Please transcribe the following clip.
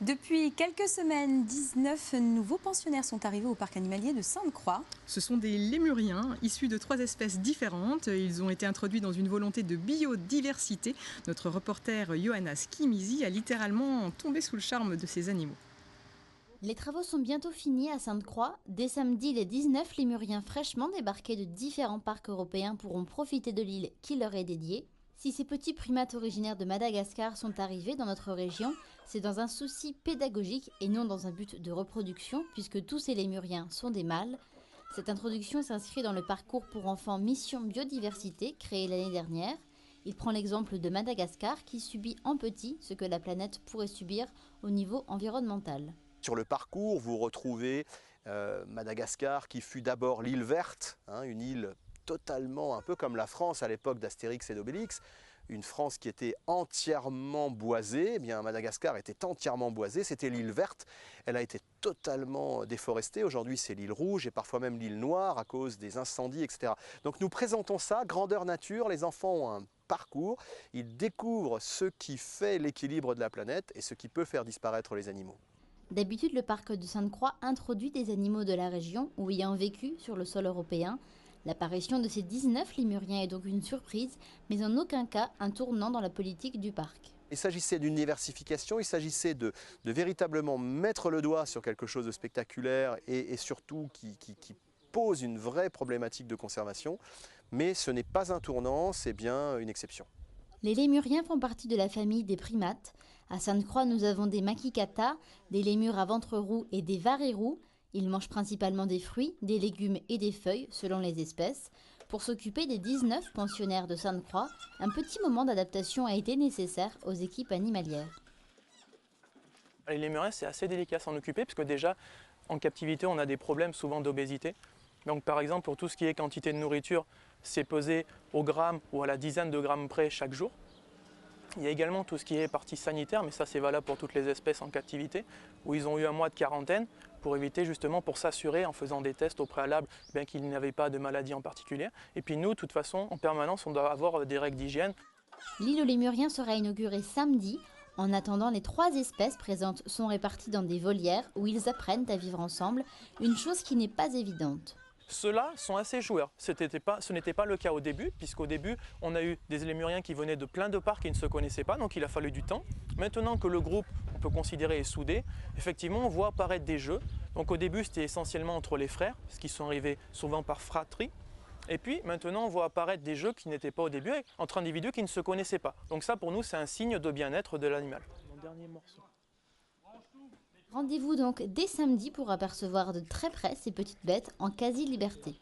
Depuis quelques semaines, 19 nouveaux pensionnaires sont arrivés au parc animalier de Sainte-Croix. Ce sont des lémuriens issus de 3 espèces différentes. Ils ont été introduits dans une volonté de biodiversité. Notre reporter Johanna Skimizi a littéralement tombé sous le charme de ces animaux. Les travaux sont bientôt finis à Sainte-Croix. Dès samedi, les 19 lémuriens fraîchement débarqués de différents parcs européens pourront profiter de l'île qui leur est dédiée. Si ces petits primates originaires de Madagascar sont arrivés dans notre région, c'est dans un souci pédagogique et non dans un but de reproduction, puisque tous ces lémuriens sont des mâles. Cette introduction s'inscrit dans le parcours pour enfants Mission Biodiversité, créé l'année dernière. Il prend l'exemple de Madagascar qui subit en petit ce que la planète pourrait subir au niveau environnemental. Sur le parcours, vous retrouvez Madagascar qui fut d'abord l'île verte, une île totalement un peu comme la France à l'époque d'Astérix et d'Obélix, une France qui était entièrement boisée. Eh bien, Madagascar était entièrement boisée, c'était l'île verte, elle a été totalement déforestée. Aujourd'hui, c'est l'île rouge et parfois même l'île noire à cause des incendies, etc. Donc nous présentons ça, grandeur nature, les enfants ont un parcours, ils découvrent ce qui fait l'équilibre de la planète et ce qui peut faire disparaître les animaux. D'habitude, le parc de Sainte-Croix introduit des animaux de la région ou ayant vécu sur le sol européen. L'apparition de ces 19 lémuriens est donc une surprise, mais en aucun cas un tournant dans la politique du parc. Il s'agissait d'une diversification, il s'agissait de véritablement mettre le doigt sur quelque chose de spectaculaire et surtout qui pose une vraie problématique de conservation. Mais ce n'est pas un tournant, c'est bien une exception. Les lémuriens font partie de la famille des primates. À Sainte-Croix, nous avons des makikata, des lémures à ventre roux et des varirous. Ils mangent principalement des fruits, des légumes et des feuilles, selon les espèces. Pour s'occuper des 19 pensionnaires de Sainte-Croix, un petit moment d'adaptation a été nécessaire aux équipes animalières. Les lémuriens, c'est assez délicat à s'en occuper, parce que déjà, en captivité, on a des problèmes souvent d'obésité. Donc par exemple, pour tout ce qui est quantité de nourriture, c'est pesé au gramme ou à la dizaine de grammes près chaque jour. Il y a également tout ce qui est partie sanitaire, mais ça c'est valable pour toutes les espèces en captivité, où ils ont eu un mois de quarantaine pour éviter justement, pour s'assurer en faisant des tests au préalable qu'ils n'avaient pas de maladie en particulier. Et puis nous, de toute façon, en permanence, on doit avoir des règles d'hygiène. L'île aux lémuriens sera inaugurée samedi. En attendant, les 3 espèces présentes sont réparties dans des volières où ils apprennent à vivre ensemble, une chose qui n'est pas évidente. Ceux-là sont assez joueurs. Ce n'était pas le cas au début, puisqu'au début, on a eu des lémuriens qui venaient de plein de parcs et ne se connaissaient pas, donc il a fallu du temps. Maintenant que le groupe, on peut considérer, est soudé, effectivement, on voit apparaître des jeux. Donc au début, c'était essentiellement entre les frères, ce qui sont arrivés souvent par fratrie. Et puis maintenant, on voit apparaître des jeux qui n'étaient pas au début, entre individus qui ne se connaissaient pas. Donc ça, pour nous, c'est un signe de bien-être de l'animal. Mon dernier morceau. Rendez-vous donc dès samedi pour apercevoir de très près ces petites bêtes en quasi-liberté.